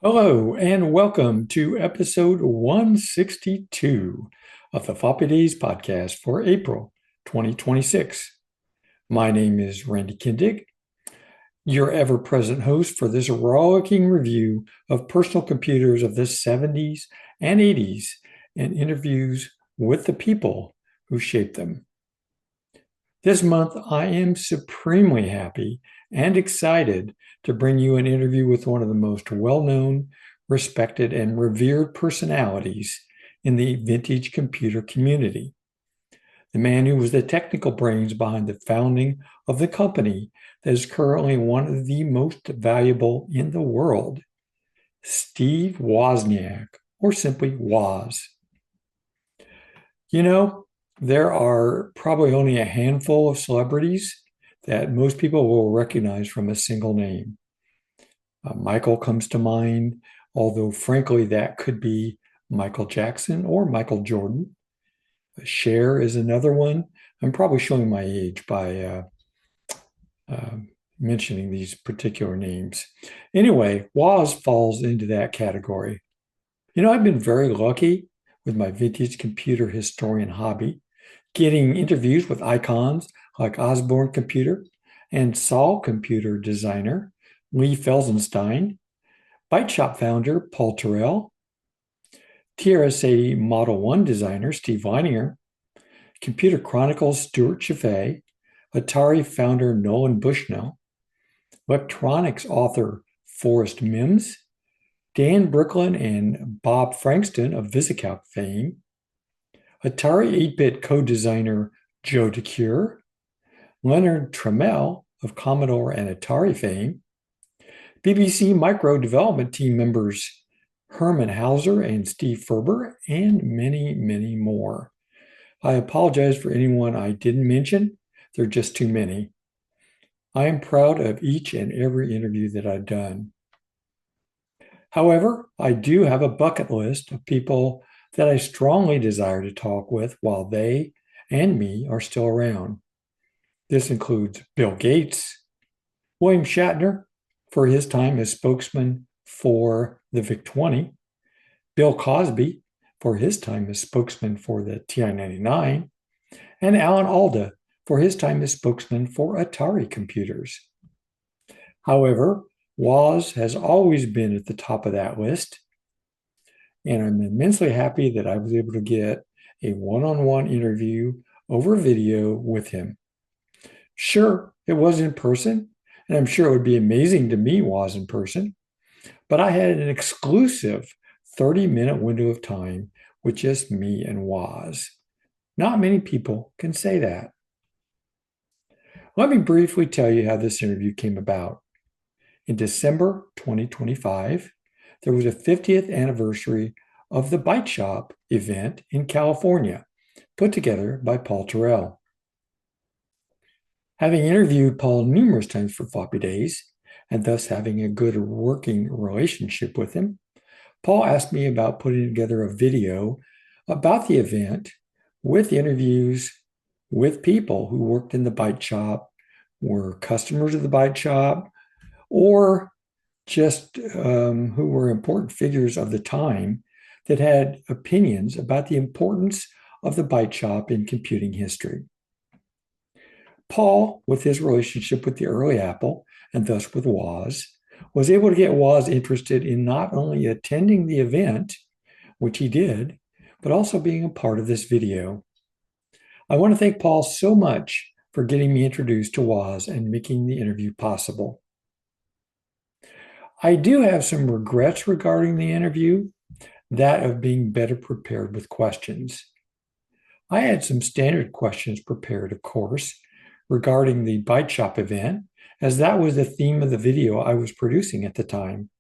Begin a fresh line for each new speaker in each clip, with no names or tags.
Hello, and welcome to episode 162 of the Floppy Days podcast for April 2026. My name is Randy Kindig, your ever present host for this rollicking review of personal computers of the 70s and 80s and interviews with the people who shaped them. This month, I am supremely happy and excited to bring you an interview with one of the most well-known, respected, and revered personalities in the vintage computer community. The man who was the technical brains behind the founding of the company that is currently one of the most valuable in the world, Steve Wozniak, or simply Woz. You know, there are probably only a handful of celebrities that most people will recognize from a single name. Michael comes to mind, although frankly, that could be Michael Jackson or Michael Jordan. Cher is another one. I'm probably showing my age by uh, mentioning these particular names. Anyway, Woz falls into that category. I've been very lucky with my vintage computer historian hobby, getting interviews with icons like Osborne Computer and Saul computer designer Lee Felsenstein, Byte Shop founder Paul Terrell, TRS-80 Model 1 designer Steve Weininger, Computer Chronicles Stuart Chaffee, Atari founder Nolan Bushnell, electronics author Forrest Mims, Dan Brooklyn and Bob Frankston of VisiCalc fame, Atari 8-bit co-designer Joe DeCure, Leonard Trammell of Commodore and Atari fame, BBC Micro development team members Herman Hauser and Steve Ferber, and many, many more. I apologize for anyone I didn't mention. There are just too many. I am proud of each and every interview that I've done. However, I do have a bucket list of people that I strongly desire to talk with while they and me are still around. This includes Bill Gates, William Shatner for his time as spokesman for the VIC-20, Bill Cosby for his time as spokesman for the TI-99, and Alan Alda for his time as spokesman for Atari computers. However, Woz has always been at the top of that list, and I'm immensely happy that I was able to get a one-on-one interview over video with him. Sure, it was in person, and I'm sure it would be amazing to meet Woz in person, but I had an exclusive 30-minute window of time with just me and Woz. Not many people can say that. Let me briefly tell you how this interview came about. In December 2025, there was a 50th anniversary of the Byte Shop event in California, put together by Paul Terrell. Having interviewed Paul numerous times for Floppy Days, and thus having a good working relationship with him, Paul asked me about putting together a video about the event with interviews with people who worked in the Byte Shop, were customers of the Byte Shop, or just who were important figures of the time that had opinions about the importance of the Byte Shop in computing history. Paul, with his relationship with the early Apple, and thus with Woz, was able to get Woz interested in not only attending the event, which he did, but also being a part of this video. I want to thank Paul so much for getting me introduced to Woz and making the interview possible. I do have some regrets regarding the interview, that of being better prepared with questions. I had some standard questions prepared, of course, regarding the Byte Shop event, as that was the theme of the video I was producing at the time.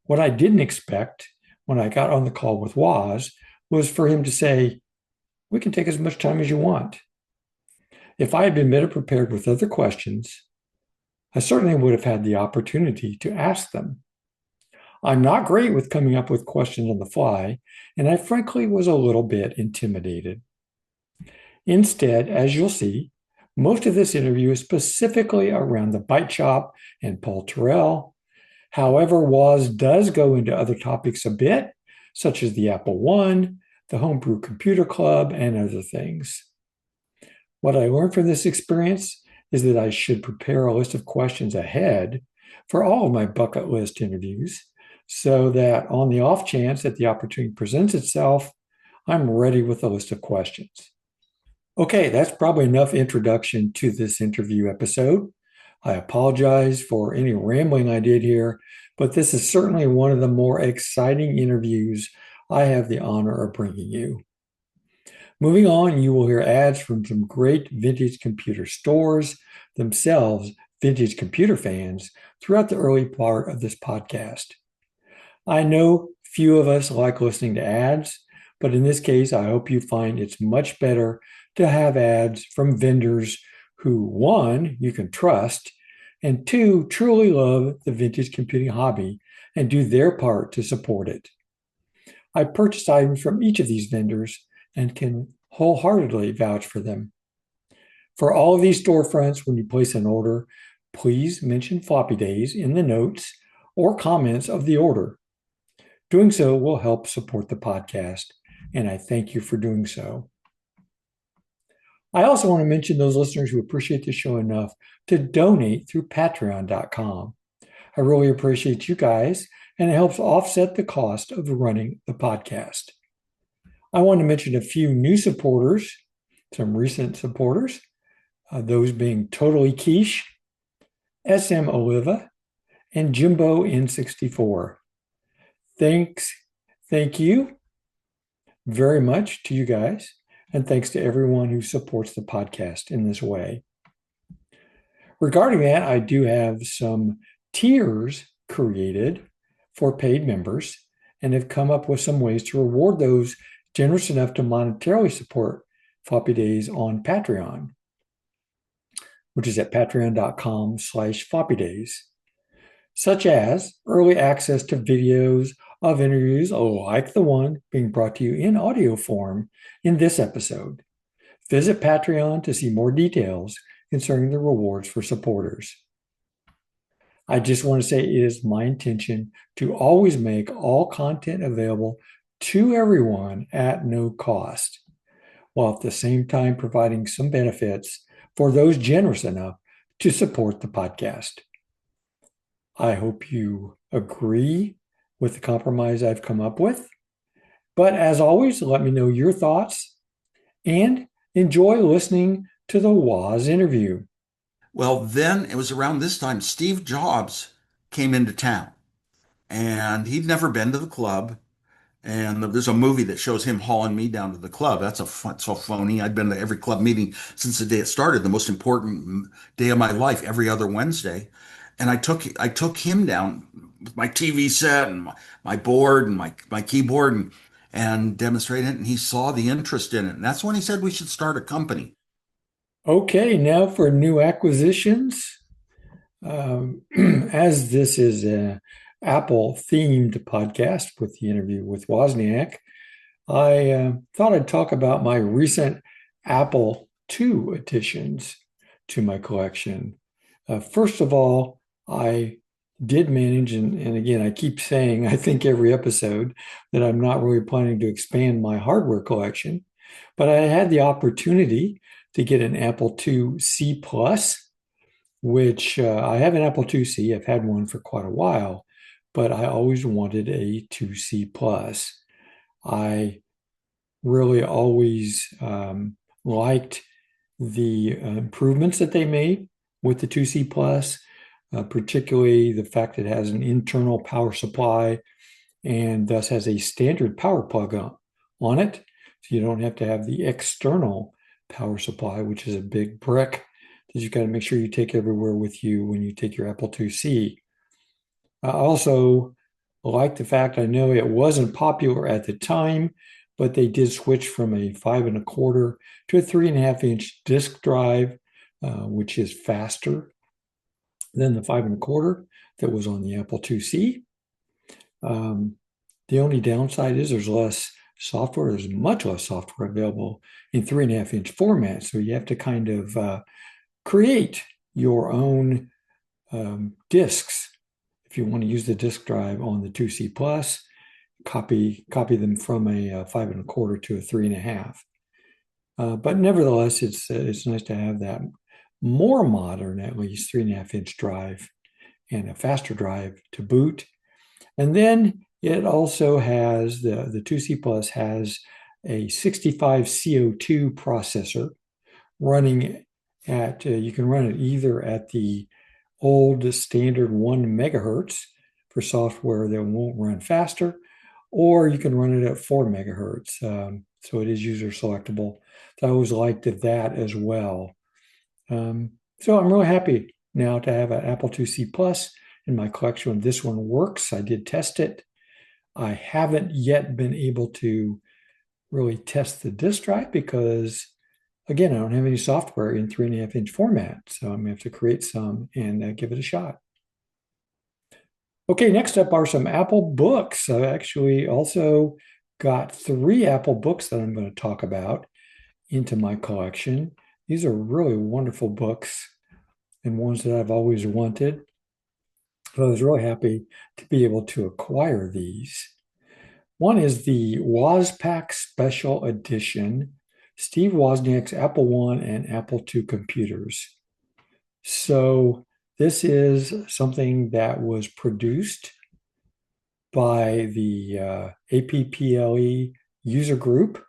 What I didn't expect when I got on the call with Woz was for him to say, "We can take as much time as you want." If I had been better prepared with other questions, I certainly would have had the opportunity to ask them. I'm not great with coming up with questions on the fly, and I frankly was a little bit intimidated. Instead, as you'll see, most of this interview is specifically around the Byte Shop and Paul Terrell, However, Woz does go into other topics a bit, such as the Apple I, the Homebrew Computer Club, and other things. What I learned from this experience is that I should prepare a list of questions ahead for all of my bucket list interviews so that on the off chance that the opportunity presents itself, I'm ready with a list of questions. Okay, that's probably enough introduction to this interview episode. I apologize for any rambling I did here, but this is certainly one of the more exciting interviews I have the honor of bringing you. Moving on, you will hear ads from some great vintage computer stores, themselves vintage computer fans, throughout the early part of this podcast. I know few of us like listening to ads, but in this case, I hope you find it's much better to have ads from vendors who, one, you can trust, and two, truly love the vintage computing hobby and do their part to support it. I purchased items from each of these vendors and can wholeheartedly vouch for them. For all of these storefronts, when you place an order, please mention Floppy Days in the notes or comments of the order. Doing so will help support the podcast, and I thank you for doing so. I also want to mention those listeners who appreciate the show enough to donate through patreon.com. I really appreciate you guys, and it helps offset the cost of running the podcast. I want to mention a few new supporters, some recent supporters, those being Totally Quiche, SM Oliva, and Jimbo N64. Thank you very much to you guys, and thanks to everyone who supports the podcast in this way. Regarding that, I do have some tiers created for paid members and have come up with some ways to reward those generous enough to monetarily support Floppy Days on Patreon, which is at patreon.com/floppydays, such as early access to videos of interviews like the one being brought to you in audio form in this episode. Visit Patreon to see more details concerning the rewards for supporters. I just want to say it is my intention to always make all content available to everyone at no cost, while at the same time providing some benefits for those generous enough to support the podcast. I hope you agree with the compromise I've come up with. But as always, let me know your thoughts and enjoy listening to the Woz interview.
Well, then it was around this time Steve Jobs came into town, and he'd never been to the club. And there's a movie that shows him hauling me down to the club. That's so phony. I'd been to every club meeting since the day it started, the most important day of my life, every other Wednesday. And I took him down with my TV set and my board and my keyboard and demonstrated it. And he saw the interest in it. And that's when he said we should start a company.
Okay, now for new acquisitions. As this is an Apple themed podcast with the interview with Wozniak, I thought I'd talk about my recent Apple II additions to my collection. First of all, I did manage, and again, I keep saying, I think every episode, that I'm not really planning to expand my hardware collection, but I had the opportunity to get an Apple IIc Plus, which I have an Apple IIc. I've had one for quite a while, but I always wanted a IIc Plus. I really always liked the improvements that they made with the IIc Plus, particularly the fact that it has an internal power supply and thus has a standard power plug on it. So you don't have to have the external power supply, which is a big brick that you've got to make sure you take everywhere with you when you take your Apple IIc. I also like the fact, I know it wasn't popular at the time, but they did switch from a 5.25 to a 3.5-inch disk drive, which is faster than the 5.25 that was on the Apple IIc. The only downside is there's less software. There's much less software available in 3.5-inch format. So you have to kind of create your own disks, If you want to use the disk drive on the 2C plus, copy them from a 5 1/4 to a 3 1/2. But nevertheless, it's nice to have that more modern, at least 3 1/2 inch drive and a faster drive to boot. And then it also has the 2C Plus has a 65 CO2 processor running at, you can run it either at the old standard 1 MHz for software that won't run faster, or you can run it at 4 MHz. So it is user selectable. So I always liked that as well. So I'm really happy now to have an Apple IIc Plus in my collection. This one works. I did test it. I haven't yet been able to really test the disk drive because, again, I don't have any software in 3 1/2 inch format. So I'm going to have to create some and give it a shot. Okay, next up are some Apple books. I've actually also got 3 Apple books that I'm going to talk about into my collection. These are really wonderful books and ones that I've always wanted. So I was really happy to be able to acquire these. One is the WOZPAK Special Edition, Steve Wozniak's Apple I and Apple II computers. So this is something that was produced by the APPLE user group,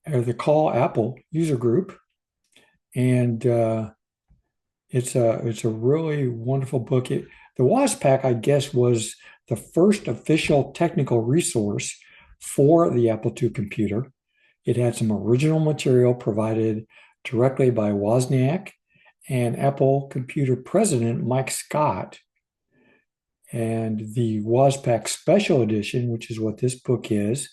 or the Call Apple user group. And it's a really wonderful book. The WOZPAK, I guess, was the first official technical resource for the Apple II computer. It had some original material provided directly by Wozniak and Apple computer president Mike Scott. And the WOZPAK Special Edition, which is what this book is,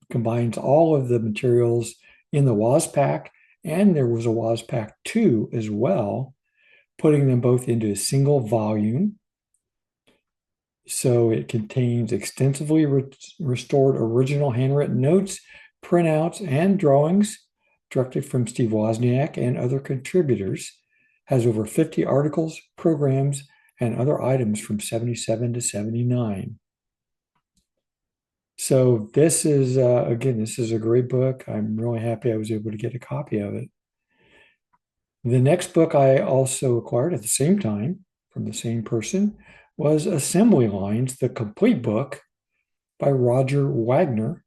combines all of the materials in the WOZPAK, and there was a WOZPAK 2 as well, putting them both into a single volume. So it contains extensively restored original handwritten notes, printouts, and drawings directly from Steve Wozniak and other contributors. Has over 50 articles, programs, and other items from 77 to 79. So this is, again, this is a great book. I'm really happy I was able to get a copy of it. The next book I also acquired at the same time from the same person was Assembly Lines, the complete book by Roger Wagner,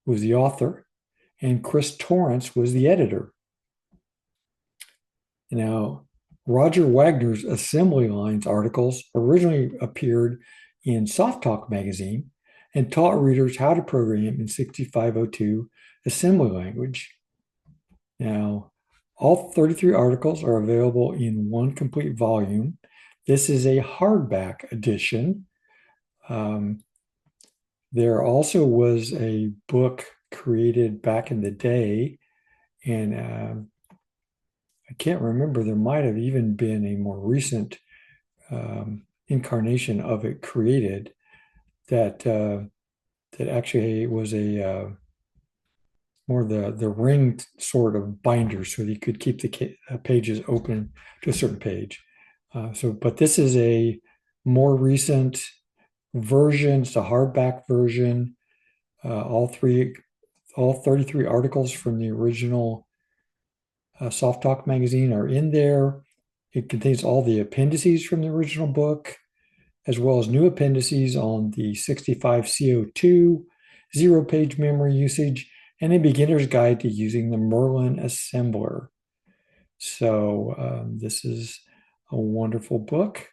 who was the author, and Chris Torrance was the editor. Now, Roger Wagner's Assembly Lines articles originally appeared in Soft Talk magazine and taught readers how to program in 6502 assembly language. Now, all 33 articles are available in one complete volume. This is a hardback edition. There also was a book created back in the day, and I can't remember, there might have even been a more recent incarnation of it created that actually was a more the ringed sort of binder, so that you could keep the pages open to a certain page. But this is a more recent version. It's a hardback version. All 33 articles from the original Soft Talk magazine are in there. It contains all the appendices from the original book, as well as new appendices on the 65 CO2, 0-page memory usage, and a beginner's guide to using the Merlin assembler. So this is a wonderful book.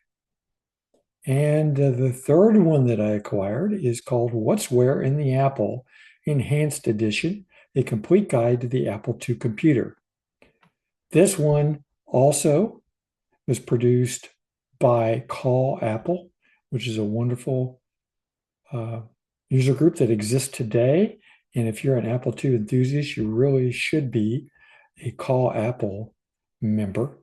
And the third one that I acquired is called What's Where in the Apple Enhanced Edition, a complete guide to the Apple II computer. This one also was produced by Call Apple, which is a wonderful user group that exists today. And if you're an Apple II enthusiast, you really should be a Call Apple member.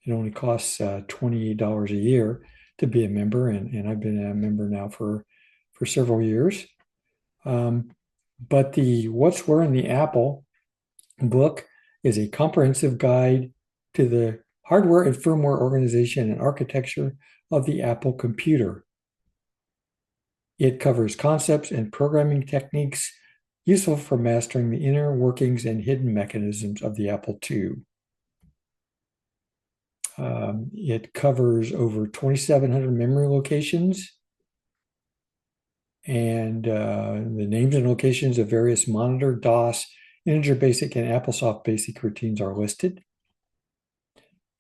It only costs $28 a year to be a member, and I've been a member now for several years. But the What's Where in the Apple book is a comprehensive guide to the hardware and firmware organization and architecture of the Apple computer. It covers concepts and programming techniques useful for mastering the inner workings and hidden mechanisms of the Apple II. It covers over 2,700 memory locations and the names and locations of various monitor, DOS, Integer Basic, and AppleSoft Basic routines are listed.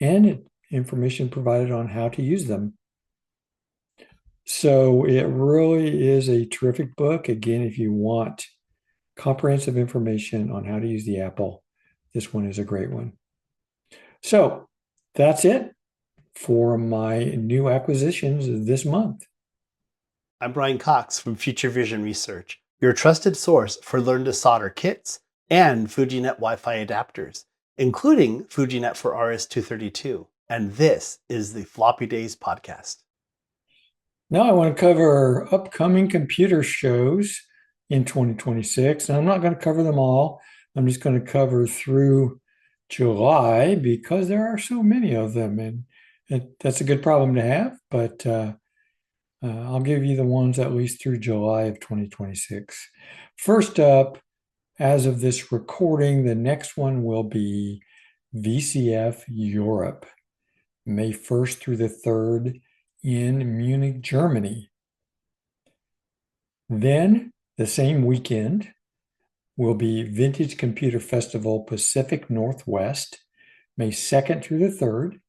And information provided on how to use them. So it really is a terrific book. Again, if you want comprehensive information on how to use the Apple, this one is a great one. So that's it for my new acquisitions this month.
I'm Brian Cox from FutureVision Research, your trusted source for Learn to Solder kits and FujiNet Wi-Fi adapters, including FujiNet for RS-232. And this is the Floppy Days podcast.
Now I want to cover upcoming computer shows in 2026. And I'm not going to cover them all. I'm just going to cover through July because there are so many of them. And that's a good problem to have. But I'll give you the ones at least through July of 2026. First up, as of this recording, the next one will be VCF Europe, May 1st through the 3rd in Munich, Germany. Then, the same weekend, will be Vintage Computer Festival Pacific Northwest, May 2nd through the 3rd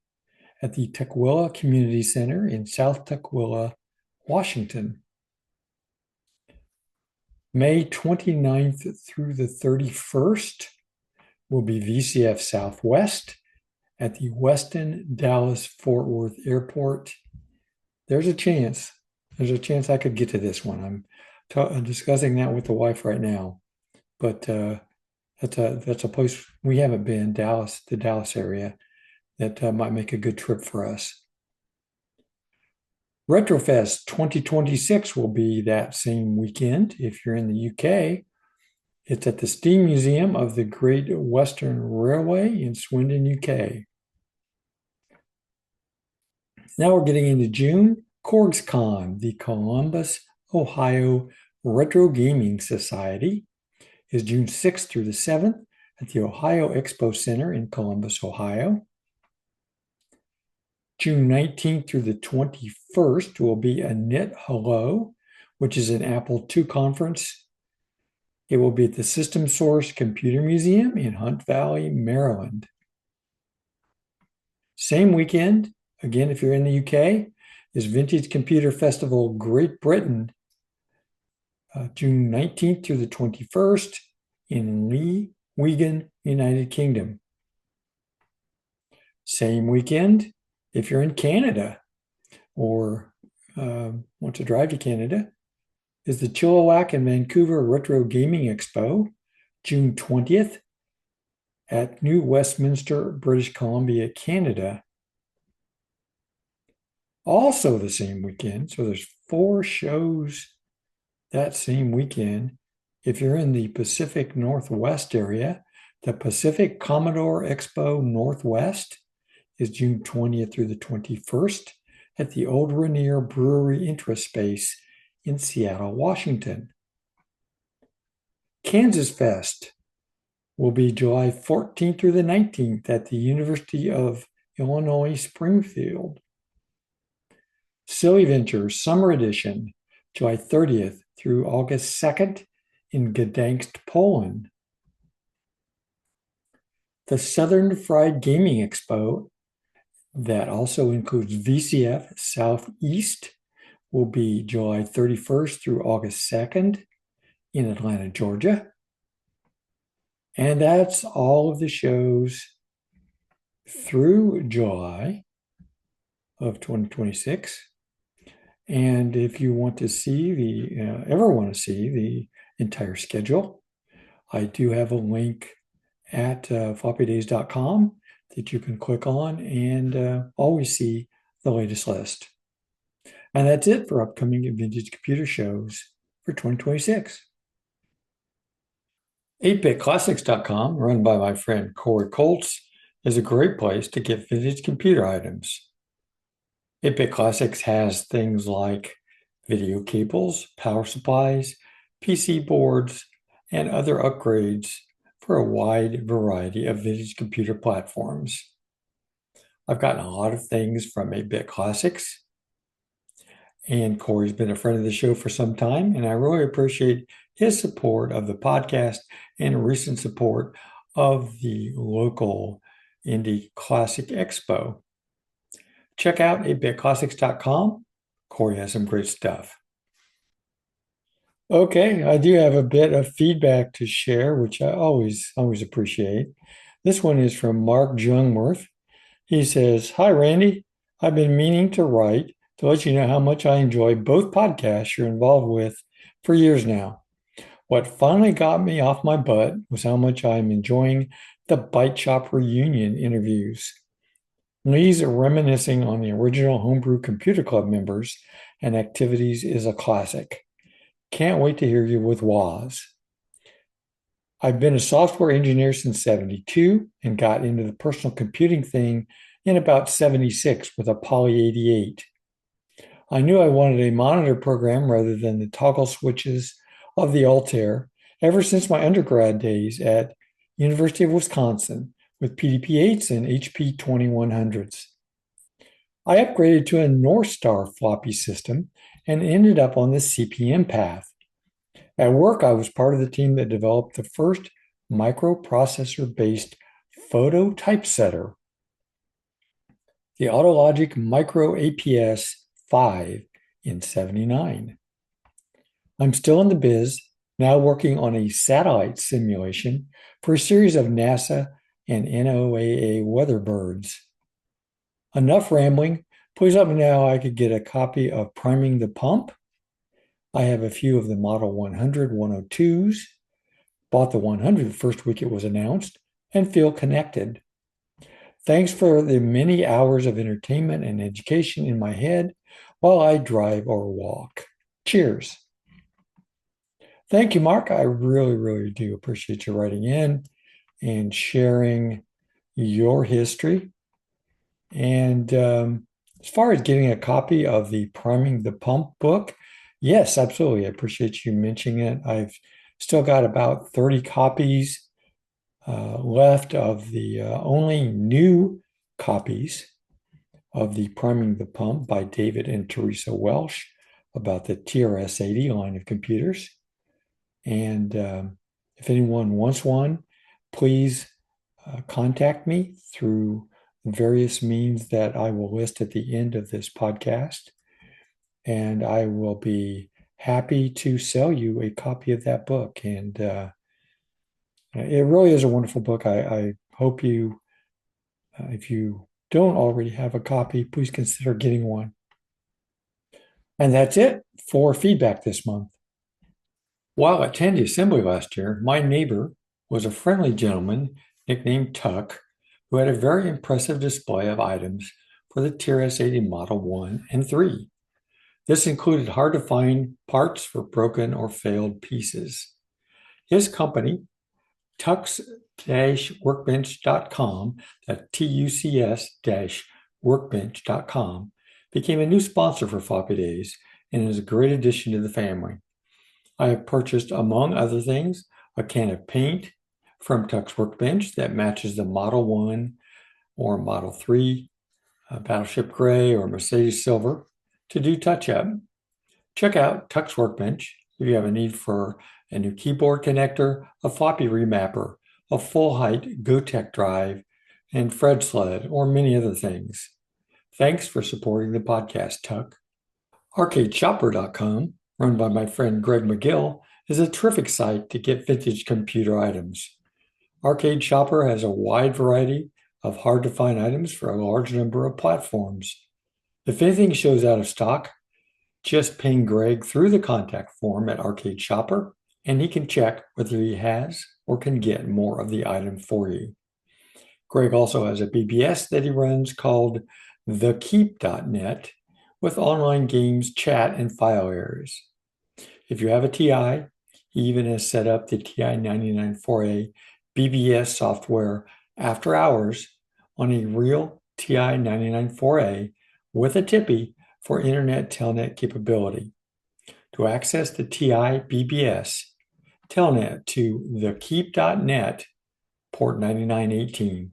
at the Tukwila Community Center in South Tukwila, Washington. May 29th through the 31st will be VCF Southwest at the Westin Dallas Fort Worth Airport. There's a chance I could get to this one. I'm discussing that with the wife right now, but that's a place we haven't been, the Dallas area, that might make a good trip for us. Retrofest 2026 will be that same weekend. If you're in the UK, it's at the Steam Museum of the Great Western Railway in Swindon, UK. Now we're getting into June. CorgsCon, the Columbus, Ohio Retro Gaming Society, is June 6th through the 7th at the Ohio Expo Center in Columbus, Ohio. June 19th through the 21st will be a Knit Hello, which is an Apple II conference. It will be at the System Source Computer Museum in Hunt Valley, Maryland. Same weekend, again, if you're in the UK, is Vintage Computer Festival Great Britain, June 19th through the 21st in Lee, Wigan, United Kingdom. Same weekend, if you're in Canada or want to drive to Canada, is the Chilliwack and Vancouver Retro Gaming Expo, June 20th at New Westminster, British Columbia, Canada. Also the same weekend, so there's 4 shows that same weekend. If you're in the Pacific Northwest area, the Pacific Commodore Expo Northwest is June 20th through the 21st at the Old Rainier Brewery Interest Space in Seattle, Washington. Kansas Fest will be July 14th through the 19th at the University of Illinois Springfield. Silly Ventures Summer Edition, July 30th through August 2nd in Gdansk, Poland. The Southern Fried Gaming Expo, that also includes VCF Southeast, will be July 31st through August 2nd in Atlanta, Georgia. And that's all of the shows through July of 2026. And if you want to see ever want to see the entire schedule, I do have a link at floppydays.com that you can click on and always see the latest list. And that's it for upcoming vintage computer shows for 2026. 8bitclassics.com, run by my friend Corey Colts, is a great place to get vintage computer items. 8-Bit Classics has things like video cables, power supplies, PC boards, and other upgrades for a wide variety of vintage computer platforms. I've gotten a lot of things from 8-Bit Classics, and Corey's been a friend of the show for some time, and I really appreciate his support of the podcast and recent support of the local Indie Classic Expo. Check out 8bitclassics.com. Corey has some great stuff. Okay, I do have a bit of feedback to share, which I always appreciate. This one is from Mark Jungworth. He says, "Hi, Randy. I've been meaning to write to let you know how much I enjoy both podcasts you're involved with for years now. What finally got me off my butt was how much I'm enjoying the Byte Shop reunion interviews. Lee's reminiscing on the original Homebrew Computer Club members and activities is a classic. Can't wait to hear you with Woz. I've been a software engineer since 72 and got into the personal computing thing in about 76 with a Poly 88. I knew I wanted a monitor program rather than the toggle switches of the Altair ever since my undergrad days at University of Wisconsin with PDP-8s and HP 2100s. I upgraded to a North Star floppy system and ended up on the CP/M path. At work, I was part of the team that developed the first microprocessor-based photo typesetter, the Autologic Micro APS 5 in 79. I'm still in the biz, now working on a satellite simulation for a series of NASA and NOAA weather birds. Enough rambling. Please let me know how I could get a copy of Priming the Pump. I have a few of the Model 100 102s, bought the 100 the first week it was announced, and feel connected. Thanks for the many hours of entertainment and education in my head while I drive or walk. Cheers." Thank you, Mark. I really do appreciate you writing in and sharing your history. And as far as getting a copy of the Priming the Pump book, yes, absolutely. I appreciate you mentioning it. I've still got about 30 copies left of the only new copies of the Priming the Pump by David and Teresa Welsh about the TRS-80 line of computers. And if anyone wants one, please contact me through various means that I will list at the end of this podcast. And I will be happy to sell you a copy of that book. And it really is a wonderful book. I hope you, if you don't already have a copy, please consider getting one. And that's it for feedback this month. While at Tandy Assembly last year, my neighbor was a friendly gentleman nicknamed Tuck, who had a very impressive display of items for the TRS-80 Model 1 and 3. This included hard-to-find parts for broken or failed pieces. His company, Tux-Workbench.com, that's TUCS-Workbench.com, became a new sponsor for Floppy Days and is a great addition to the family. I have purchased, among other things, a can of paint from Tux Workbench that matches the Model 1 or Model 3, Battleship Gray or Mercedes Silver to do touch-up. Check out Tux Workbench if you have a need for a new keyboard connector, a floppy remapper, a full-height GoTech drive, and Fred sled, or many other things. Thanks for supporting the podcast, Tuck. ArcadeShopper.com, run by my friend Greg McGill, is a terrific site to get vintage computer items. Arcade Shopper has a wide variety of hard-to-find items for a large number of platforms. If anything shows out of stock, just ping Greg through the contact form at Arcade Shopper, and he can check whether he has or can get more of the item for you. Greg also has a BBS that he runs called thekeep.net with online games, chat, and file areas. If you have a TI, he even has set up the TI 99.4a BBS software after hours on a real TI 99.4a with a TIPI for internet telnet capability. to access the TI BBS telnet to thekeep.net port 9918.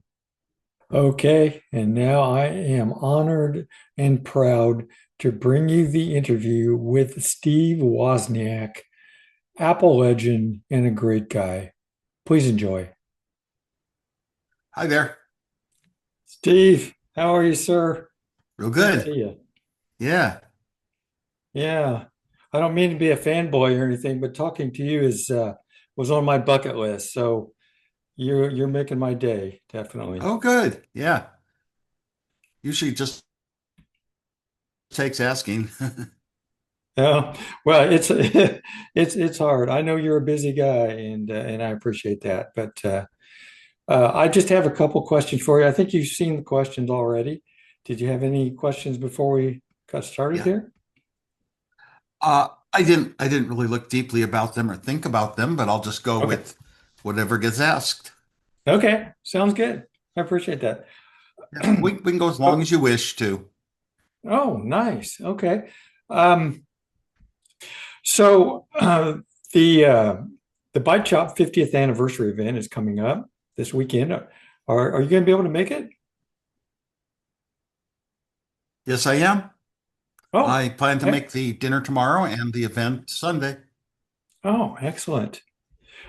Okay, and now I am honored and proud to bring you the interview with Steve Wozniak, Apple legend and a great guy. Please enjoy.
Hi there.
Steve, how are you, sir?
Real
Good to
good.
see you.
Yeah.
Yeah, I don't mean to be a fanboy or anything, but talking to you is was on my bucket list. So you're making my day, definitely.
Oh, good. Yeah. Usually just takes asking.
Oh, well, it's it's hard. I know you're a busy guy, and I appreciate that. But I just have a couple questions for you. I think you've seen the questions already. Did you have any questions before we got started
Yeah.
here?
I didn't really look deeply about them or think about them, but I'll just go
Okay.
with whatever gets asked.
Okay. Sounds good. I appreciate that.
Yeah. We can go as long
So,
as you wish to.
oh, nice. Okay. Um, so the uh, the Byte Shop 50th anniversary event is coming up this weekend. Are you going to be able to make it?
Yes, I am.
Oh,
I plan to
heck.
make the dinner tomorrow and the event Sunday.
Oh, excellent.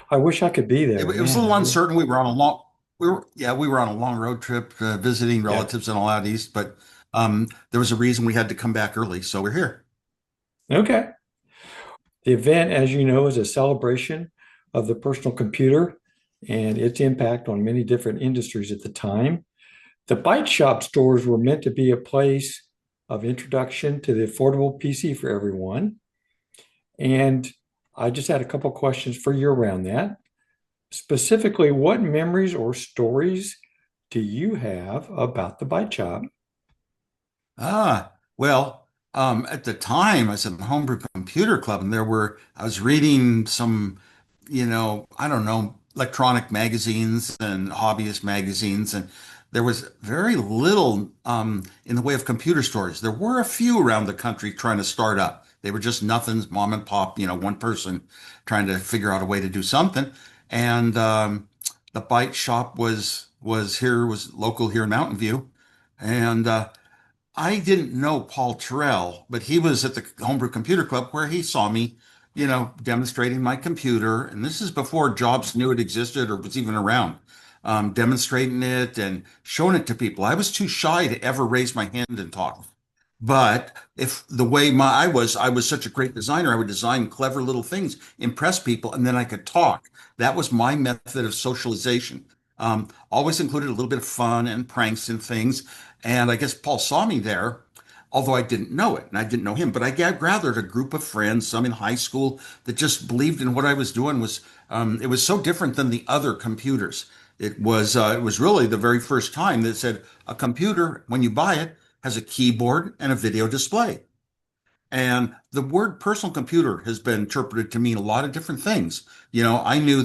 I wish I could be
It,
there,
it was a
man.
little uncertain. We were on a long road trip visiting
Yeah.
relatives and all out east, but there was a reason we had to come back early, so we're here.
Okay. The event, as you know, is a celebration of the personal computer and its impact on many different industries at the time. The Byte Shop stores were meant to be a place of introduction to the affordable PC for everyone. And I just had a couple questions for you around that. Specifically, what memories or stories do you have about the Byte Shop?
Well, at the time I was at the Homebrew Computer Club, and I was reading some, I don't know, electronic magazines and hobbyist magazines, and there was very little in the way of computer stores. There were a few around the country trying to start up. They were just nothings, mom and pop, one person trying to figure out a way to do something. And the Byte Shop was local here in Mountain View, and I didn't know Paul Terrell, but he was at the Homebrew Computer Club where he saw me, demonstrating my computer. And this is before Jobs knew it existed or was even around, demonstrating it and showing it to people. I was too shy to ever raise my hand and talk. But if the way I was such a great designer, I would design clever little things, impress people, and then I could talk. That was my method of socialization. Always included a little bit of fun and pranks and things. And I guess Paul saw me there, although I didn't know it and I didn't know him. But I gathered a group of friends, some in high school, that just believed in what I was doing. It was so different than the other computers. It was really the very first time that said a computer, when you buy it, has a keyboard and a video display. And the word personal computer has been interpreted to mean a lot of different things. I knew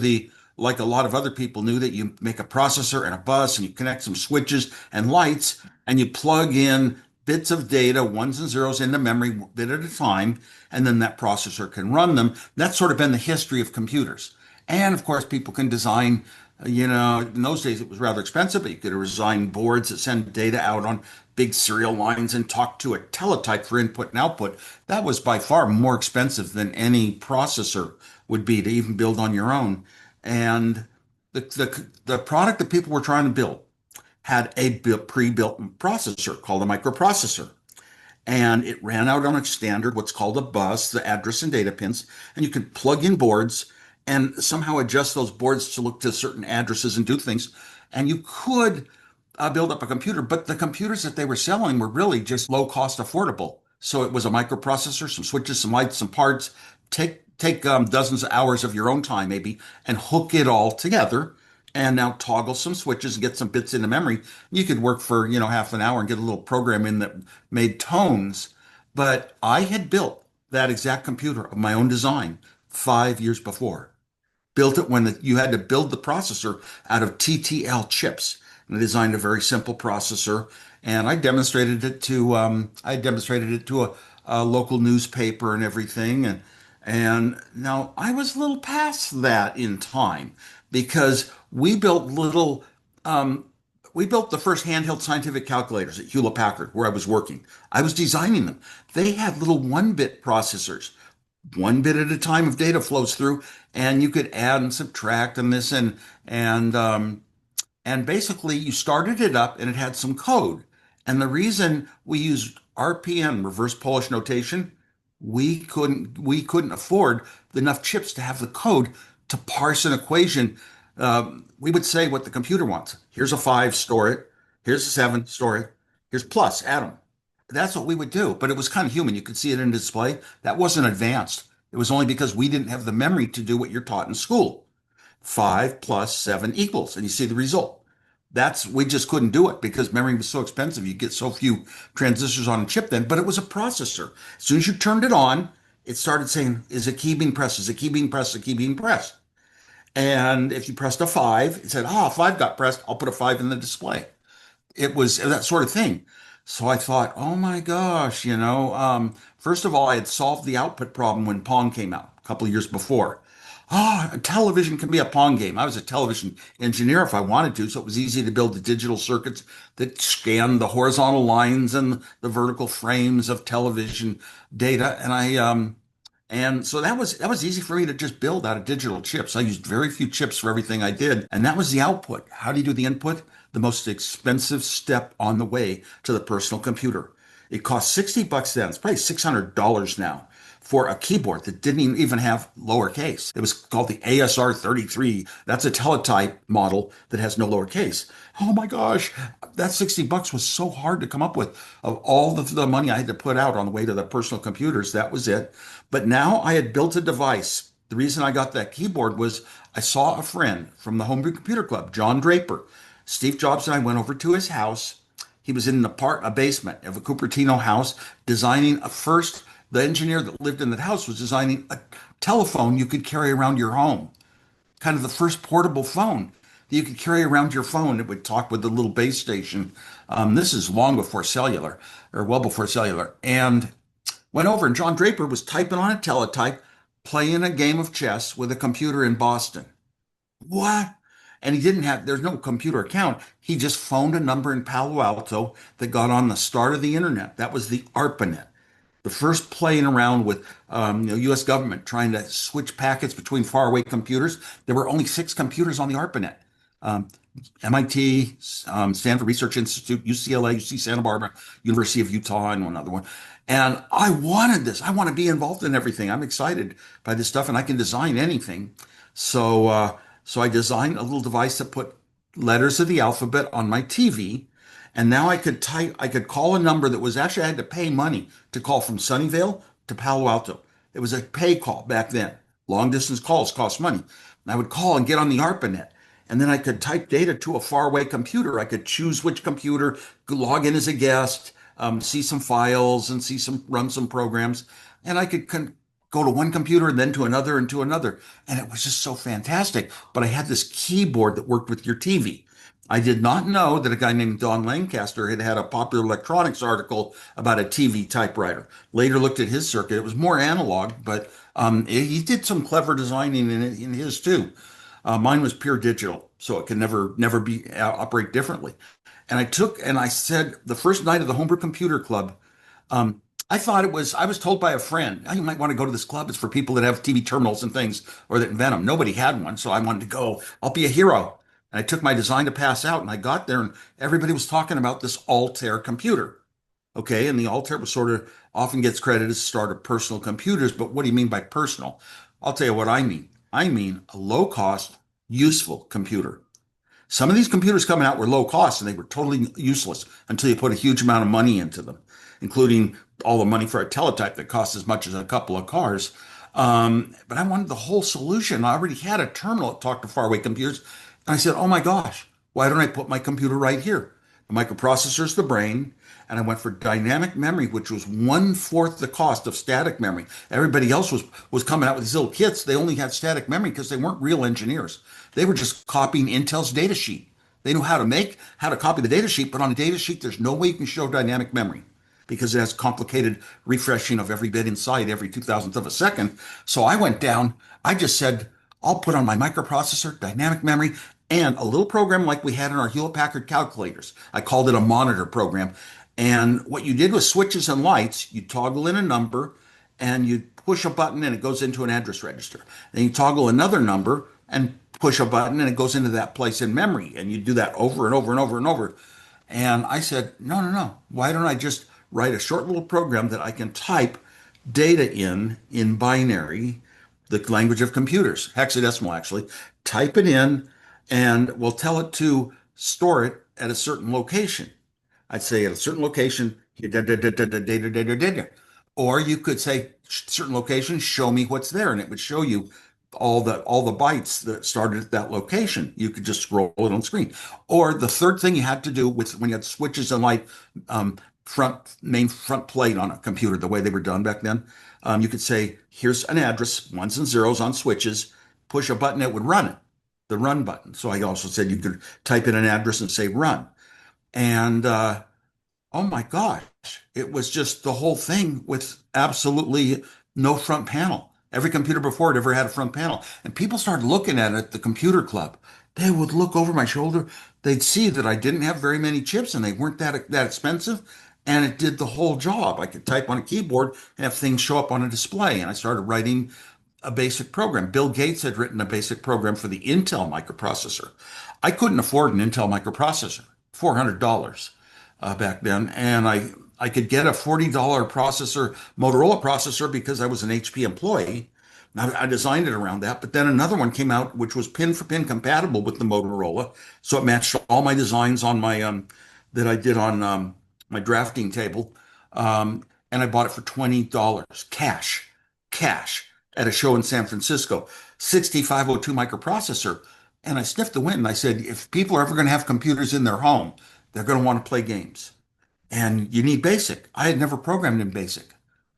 like a lot of other people knew that you make a processor and a bus and you connect some switches and lights and you plug in bits of data, ones and zeros into memory, bit at a time, and then that processor can run them. That's sort of been the history of computers. And of course, people can design, in those days it was rather expensive, but you could design boards that send data out on big serial lines and talk to a teletype for input and output. That was by far more expensive than any processor would be to even build on your own. And the product that people were trying to build had a pre-built processor called a microprocessor. And it ran out on a standard, what's called a bus, the address and data pins, and you could plug in boards and somehow adjust those boards to look to certain addresses and do things. And you could build up a computer, but the computers that they were selling were really just low cost, affordable. So it was a microprocessor, some switches, some lights, some parts. Take dozens of hours of your own time, maybe, and hook it all together. And now toggle some switches and get some bits into memory. You could work for half an hour and get a little program in that made tones. But I had built that exact computer of my own design 5 years before. Built it when you had to build the processor out of TTL chips. And I designed a very simple processor, and I demonstrated it to a local newspaper and everything. And And now I was a little past that in time because um, we built the first handheld scientific calculators at Hewlett Packard where I was working. I was designing them. They had little 1-bit processors. 1 bit at a time of data flows through, and you could add and subtract and this and and basically you started it up and it had some code. And the reason we used RPM, reverse Polish notation, we couldn't afford enough chips to have the code to parse an equation. We would say what the computer wants. Here's a 5, store it. Here's a 7, store it. Here's plus, add them. That's what we would do, but it was kind of human. You could see it in display. That wasn't advanced. It was only because we didn't have the memory to do what you're taught in school. 5 plus 7 equals, and you see the result. We just couldn't do it because memory was so expensive. You get so few transistors on a chip then, but it was a processor. As soon as you turned it on, it started saying, is a key being pressed? Is a key being pressed? Is a key being pressed? And if you pressed a 5, it said, 5 got pressed. I'll put a 5 in the display. It was that sort of thing. So I thought, oh my gosh, first of all, I had solved the output problem when Pong came out a couple of years before. A television can be a Pong game. I was a television engineer if I wanted to, so it was easy to build the digital circuits that scanned the horizontal lines and the vertical frames of television data. And so that was easy for me to just build out of digital chips. I used very few chips for everything I did, and that was the output. How do you do the input? The most expensive step on the way to the personal computer. It cost $60 then. It's probably $600 now for a keyboard that didn't even have lowercase. It was called the ASR 33. That's a teletype model that has no lowercase. Oh my gosh, that $60 was so hard to come up with. Of all the money I had to put out on the way to the personal computers, that was it. But now I had built a device. The reason I got that keyboard was I saw a friend from the Homebrew Computer Club, John Draper. Steve Jobs and I went over to his house. He was in a basement of a Cupertino house designing the engineer that lived in that house was designing a telephone you could carry around your home, kind of the first portable phone that you could carry around your phone. It would talk with the little base station. This is long before cellular, or well before cellular. And went over, and John Draper was typing on a teletype, playing a game of chess with a computer in Boston. What? And there's no computer account. He just phoned a number in Palo Alto that got on the start of the internet. That was the ARPANET. The first playing around with U.S. government trying to switch packets between faraway computers. There were only 6 computers on the ARPANET. MIT, Stanford Research Institute, UCLA, UC Santa Barbara, University of Utah, and one other one. And I wanted this. I want to be involved in everything. I'm excited by this stuff, and I can design anything. So I designed a little device that put letters of the alphabet on my TV. And now I could call a number that was actually, I had to pay money to call from Sunnyvale to Palo Alto. It was a pay call back then. Long distance calls cost money. And I would call and get on the ARPANET. And then I could type data to a faraway computer. I could choose which computer, log in as a guest, see some files and run some programs. And I could go to one computer and then to another and to another. And it was just so fantastic. But I had this keyboard that worked with your TV. I did not know that a guy named Don Lancaster had a Popular Electronics article about a TV typewriter. Later looked at his circuit. It was more analog, but he did some clever designing in his too. Mine was pure digital, so it can never be operate differently. And I said the first night of the Homebrew Computer Club, I was told by a friend, oh, you might want to go to this club. It's for people that have TV terminals and things or that invent them. Nobody had one, so I wanted to go. I'll be a hero. And I took my design to pass out, and I got there, and everybody was talking about this Altair computer. Okay, and the Altair was sort of often gets credited as the start of personal computers, but what do you mean by personal? I'll tell you what I mean. I mean a low-cost, useful computer. Some of these computers coming out were low cost, and they were totally useless until you put a huge amount of money into them, including all the money for a teletype that costs as much as a couple of cars. But I wanted the whole solution. I already had a terminal that talked to faraway computers. And I said, oh my gosh, why don't I put my computer right here? The microprocessor is the brain. And I went for dynamic memory, which was 1/4 the cost of static memory. Everybody else was coming out with these little kits. They only had static memory because they weren't real engineers. They were just copying Intel's data sheet. They knew how to copy the data sheet, but on the data sheet, there's no way you can show dynamic memory. because it has complicated refreshing of every bit inside every 2,000th of a second. So I went down, I just said, I'll put on my microprocessor, dynamic memory, and a little program like we had in our Hewlett-Packard calculators. I called it a monitor program. And what you did with switches and lights, you toggle in a number and you push a button and it goes into an address register. Then you toggle another number and push a button and it goes into that place in memory. And you do that over and over and over and over. And I said, no, no, no. Why don't I just write a short little program that I can type data in binary, the language of computers, hexadecimal actually, type it in and we'll tell it to store it at a certain location. I'd say at a certain location, or you could say certain location, show me what's there, and it would show you all the bytes that started at that location. You could just scroll it on the screen. Or the third thing you had to do with when you had switches and light main front plate on a computer, the way they were done back then, you could say, here's an address, ones and zeros on switches, push a button, it would run it, the run button. So I also said you could type in an address and say run. And oh my gosh, it was just the whole thing with absolutely no front panel. Every computer before it ever had a front panel. And people started looking at it at the computer club. They would look over my shoulder. They'd see that I didn't have very many chips and they weren't that expensive. And it did the whole job. I could type on a keyboard and have things show up on a display. And I started writing a basic program. Bill Gates had written a basic program for the Intel microprocessor. I couldn't afford an Intel microprocessor, $400 back then. And I could get a $40 processor, Motorola processor, because I was an HP employee. I designed it around that. But then another one came out, which was pin for pin compatible with the Motorola. So it matched all my designs on my, that I did on my drafting table. And I bought it for $20 cash at a show in San Francisco, 6502 microprocessor. And I sniffed the wind and I said, if people are ever going to have computers in their home, they're going to want to play games. And you need BASIC. I had never programmed in BASIC.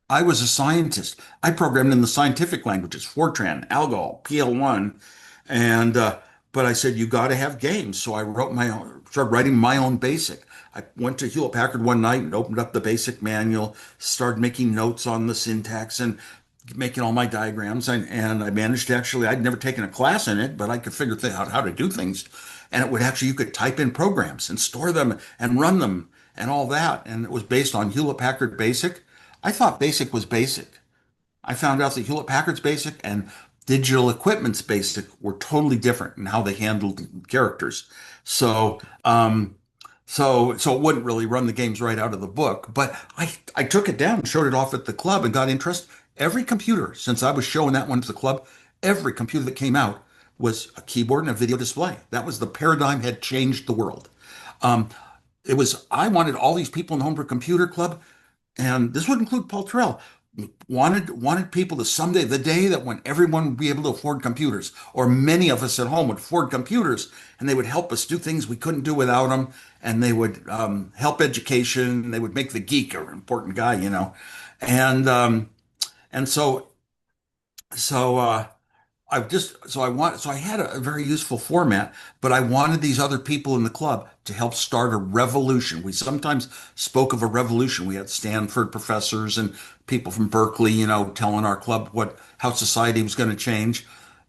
I was a scientist. I programmed in the scientific languages, Fortran, Algol, PL1. And, but I said, you got to have games. So I started writing my own BASIC. I went to Hewlett Packard one night and opened up the BASIC manual, started making notes on the syntax and making all my diagrams. And I managed to actually, I'd never taken a class in it, but I could figure out how to do things. And it would actually, you could type in programs and store them and run them and all that. And it was based on Hewlett Packard BASIC. I thought BASIC was BASIC. I found out that Hewlett Packard's BASIC and Digital Equipment's BASIC were totally different in how they handled characters. So it wouldn't really run the games right out of the book. But I took it down and showed it off at the club and got interest. Every computer, since I was showing that one to the club, every computer that came out was a keyboard and a video display. That was the paradigm, had changed the world. I wanted all these people in the Homebrew Computer Club, and this would include Paul Terrell, wanted people to someday, the day that when everyone would be able to afford computers, or many of us at home would afford computers, and they would help us do things we couldn't do without them, and they would help education, they would make the geek an important guy, you know. And so I had a very useful format, but I wanted these other people in the club to help start a revolution. We sometimes spoke of a revolution. We had Stanford professors and people from Berkeley, you know, telling our club how society was going to change.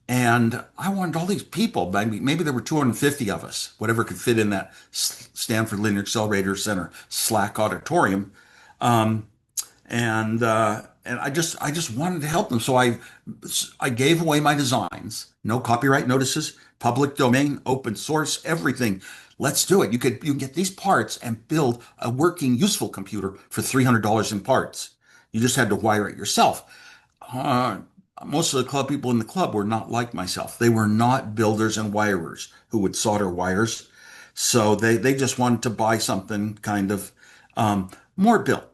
And I wanted all these people, maybe there were 250 of us, whatever could fit in that Stanford Linear Accelerator Center SLAC auditorium. And I just wanted to help them. So I gave away my designs, no copyright notices, public domain, open source, everything. Let's do it. You can get these parts and build a working, useful computer for $300 in parts. You just had to wire it yourself. Most of the club people in the club were not like myself. They were not builders and wirers who would solder wires. So they just wanted to buy something kind of more built.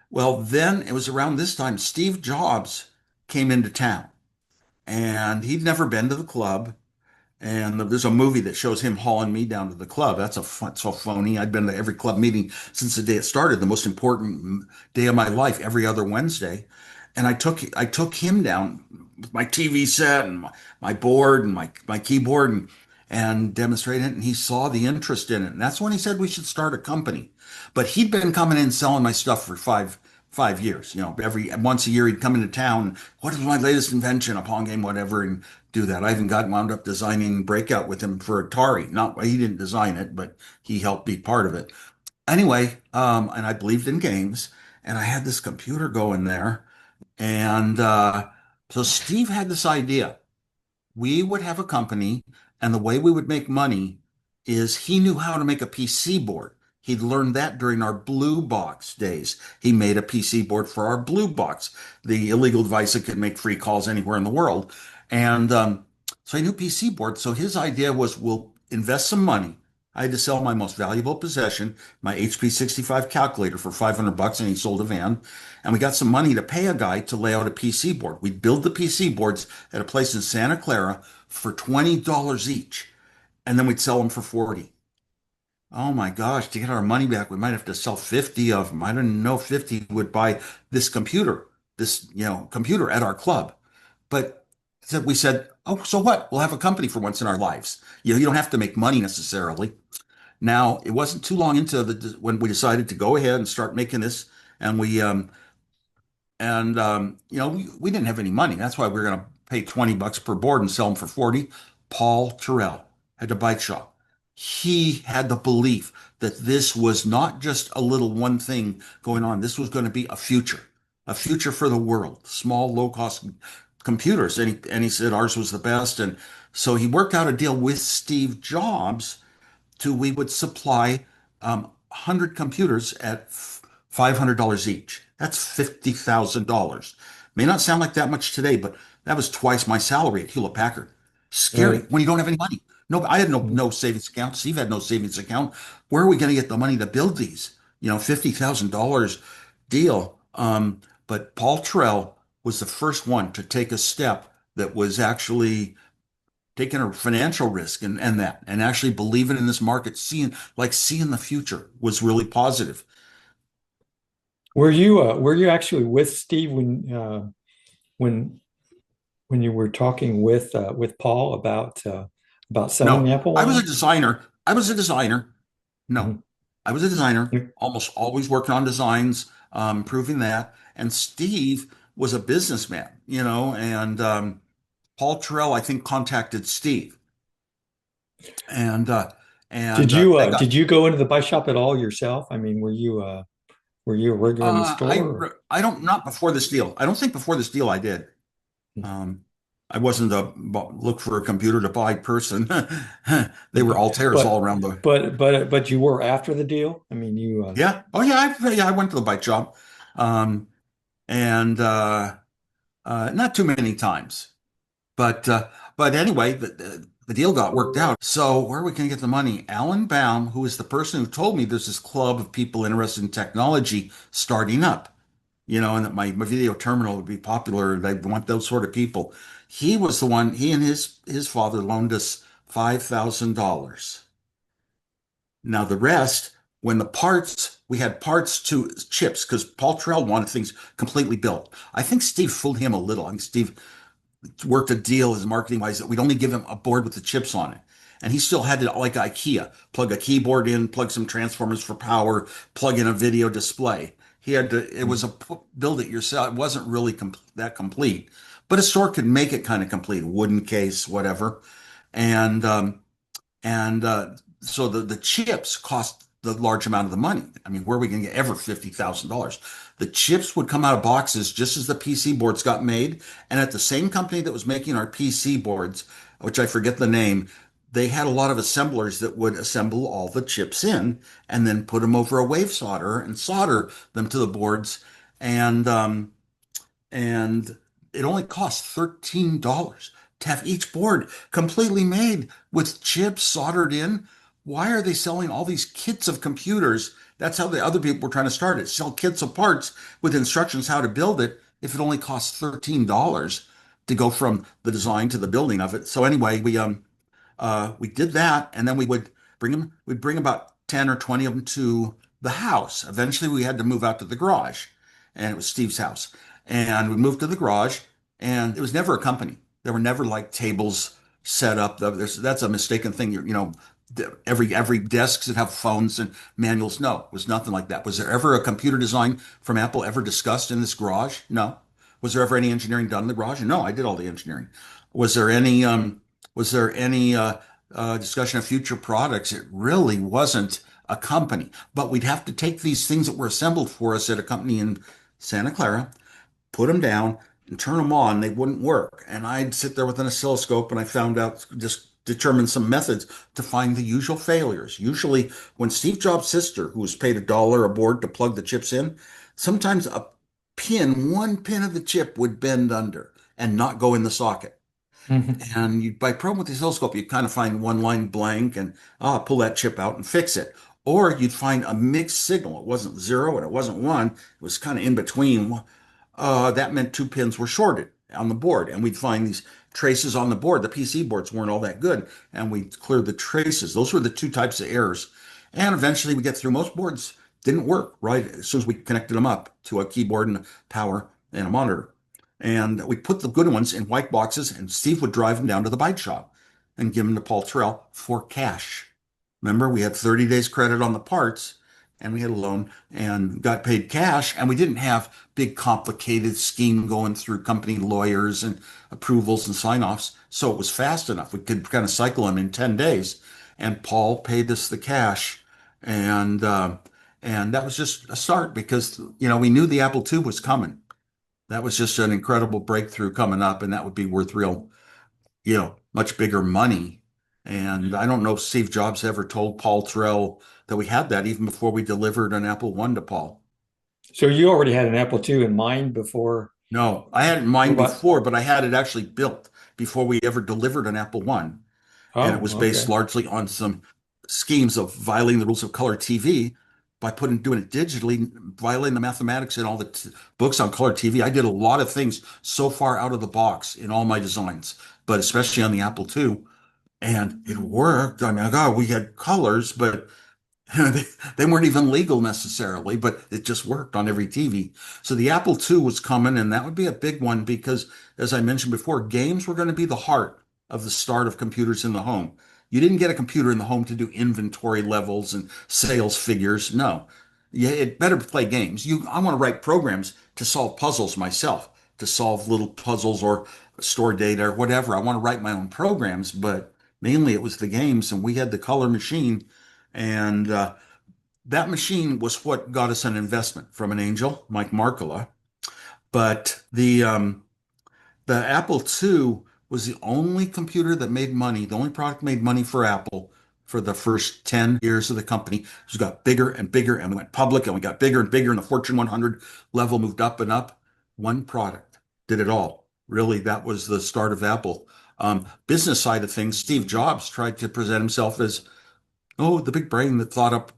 Well, then it was around this time Steve Jobs came into town, and he'd never been to the club. And there's a movie that shows him hauling me down to the club. That's so phony. I'd been to every club meeting since the day it started, the most important day of my life, every other Wednesday. And I took him down with my TV set and my board and my keyboard, and demonstrate it. And he saw the interest in it. And that's when he said we should start a company. But he'd been coming in selling my stuff for five years. Every once a year he'd come into town. What is my latest invention? A Pong game, whatever, and do that. I even wound up designing Breakout with him for Atari. Not he didn't design it, but he helped be part of it. Anyway, and I believed in games, and I had this computer going there, and so Steve had this idea. We would have a company, and the way we would make money is he knew how to make a PC board. He'd learned that during our Blue Box days. He made a PC board for our Blue Box, the illegal device that could make free calls anywhere in the world. And so he knew PC board. So his idea was we'll invest some money. I had to sell my most valuable possession, my HP 65 calculator, for $500, and he sold a van. And we got some money to pay a guy to lay out a PC board. We'd build the PC boards at a place in Santa Clara for $20 each, and then we'd sell them for 40. Oh my gosh, to get our money back, we might have to sell 50 of them. I didn't know 50 would buy this computer, computer at our club. But we said, oh, so what? We'll have a company for once in our lives. You don't have to make money necessarily. Now, it wasn't too long into when we decided to go ahead and start making this, and we didn't have any money. That's why we were going to pay $20 per board and sell them for 40. Paul Terrell had a Byte Shop. He had the belief that this was not just a little one thing going on. This was going to be a future for the world, small, low-cost computers. And he said ours was the best. And so he worked out a deal with Steve Jobs we would supply 100 computers at $500 each. That's $50,000. May not sound like that much today, but that was twice my salary at Hewlett Packard. Scary when you don't have any money. No, I had no savings account. Steve had no savings account. Where are we going to get the money to build these? $50,000 deal. But Paul Terrell was the first one to take a step that was actually taking a financial risk and actually believing in this market, seeing the future was really positive.
Were you actually with Steve when you were talking with Paul about selling the
No,
Apple
I was a
One?
designer. I was a designer. No,
Mhm.
I was a designer, almost always working on designs, improving that. And Steve was a businessman, and Paul Terrell, I think, contacted Steve, and they got.
Did you go into the Byte Shop at all yourself? I mean, were you a regular in the store?
I don't not before this deal. I don't think before this deal I did. Um, I wasn't a look for a computer to buy person. They were Altairs all
But
around the.
but you were after the deal? I mean, you
Yeah. Oh yeah. I went to the bike shop, um, and not too many times. But anyway, the deal got worked out. So where are we going to get the money? Alan Baum, who is the person who told me there's this club of people interested in technology starting up, and that my video terminal would be popular. They want those sort of people. He was the one, he and his father loaned us $5,000. Now the rest, we had parts to chips because Paul Terrell wanted things completely built. I think Steve fooled him a little. I think Steve worked a deal as marketing wise that we'd only give him a board with the chips on it. And he still had to, like IKEA, plug a keyboard in, plug some transformers for power, plug in a video display. He had to, it was a build it yourself. It wasn't really that complete, but a store could make it kind of complete, wooden case, whatever. And, so the chips cost the large amount of the money. I mean, where are we going to get ever $50,000? The chips would come out of boxes just as the PC boards got made. And at the same company that was making our PC boards, which I forget the name, they had a lot of assemblers that would assemble all the chips in and then put them over a wave solder and solder them to the boards. And and it only cost $13 to have each board completely made with chips soldered in. Why are they selling all these kits of computers? That's how the other people were trying to start it. Sell kits of parts with instructions how to build it if it only costs $13 to go from the design to the building of it. So anyway, we did that, and then we'd bring about 10 or 20 of them to the house. Eventually we had to move out to the garage, and it was Steve's house. And we moved to the garage, and it was never a company. There were never like tables set up. That's a mistaken thing. Every desks that have phones and manuals. No, it was nothing like that. Was there ever a computer design from Apple ever discussed in this garage? No. Was there ever any engineering done in the garage? No, I did all the engineering. Was there any discussion of future products? It really wasn't a company. But we'd have to take these things that were assembled for us at a company in Santa Clara, put them down and turn them on. They wouldn't work. And I'd sit there with an oscilloscope and I found out, just determined some methods to find the usual failures. Usually when Steve Jobs' sister, who was paid $1 a board to plug the chips in, sometimes one pin of the chip would bend under and not go in the socket. And by probing with the oscilloscope, you'd kind of find one line blank and pull that chip out and fix it. Or you'd find a mixed signal. It wasn't 0 and it wasn't 1. It was kind of in between. That meant 2 pins were shorted on the board. And we'd find these traces on the board. The PC boards weren't all that good. And we'd clear the traces. Those were the 2 types of errors. And eventually we get through. Most boards didn't work right as soon as we connected them up to a keyboard and power and a monitor. And we put the good ones in white boxes, and Steve would drive them down to the Byte Shop and give them to Paul Terrell for cash. Remember, we had 30 days credit on the parts, and we had a loan and got paid cash, and we didn't have big complicated scheme going through company lawyers and approvals and sign-offs. So it was fast enough. We could kind of cycle them in 10 days, and Paul paid us the cash. And that was just a start because, we knew the Apple II was coming. That was just an incredible breakthrough coming up, and that would be worth real, much bigger money. And I don't know if Steve Jobs ever told Paul Terrell that we had that even before we delivered an Apple I to Paul.
So you already had an Apple II in mind before?
No, I had it in mind before, but I had it actually built before we ever delivered an Apple I. And it was based largely on some schemes of violating the rules of color TV by doing it digitally, violating the mathematics and all the books on color TV. I did a lot of things so far out of the box in all my designs, but especially on the Apple II. And it worked. I mean, we had colors, but they weren't even legal necessarily, but it just worked on every TV. So the Apple II was coming, and that would be a big one because, as I mentioned before, games were going to be the heart of the start of computers in the home. You didn't get a computer in the home to do inventory levels and sales figures. No, it better play games. I want to write programs to solve puzzles myself, to solve little puzzles or store data or whatever. I want to write my own programs, but mainly it was the games, and we had the color machine. And that machine was what got us an investment from an angel, Mike Markkula. But the Apple II was the only computer that made money, the only product made money for Apple for the first 10 years of the company. It got bigger and bigger, and we went public, and we got bigger and bigger, and the Fortune 100 level moved up and up. One product did it all. Really, that was the start of Apple. Business side of things, Steve Jobs tried to present himself as, the big brain that thought up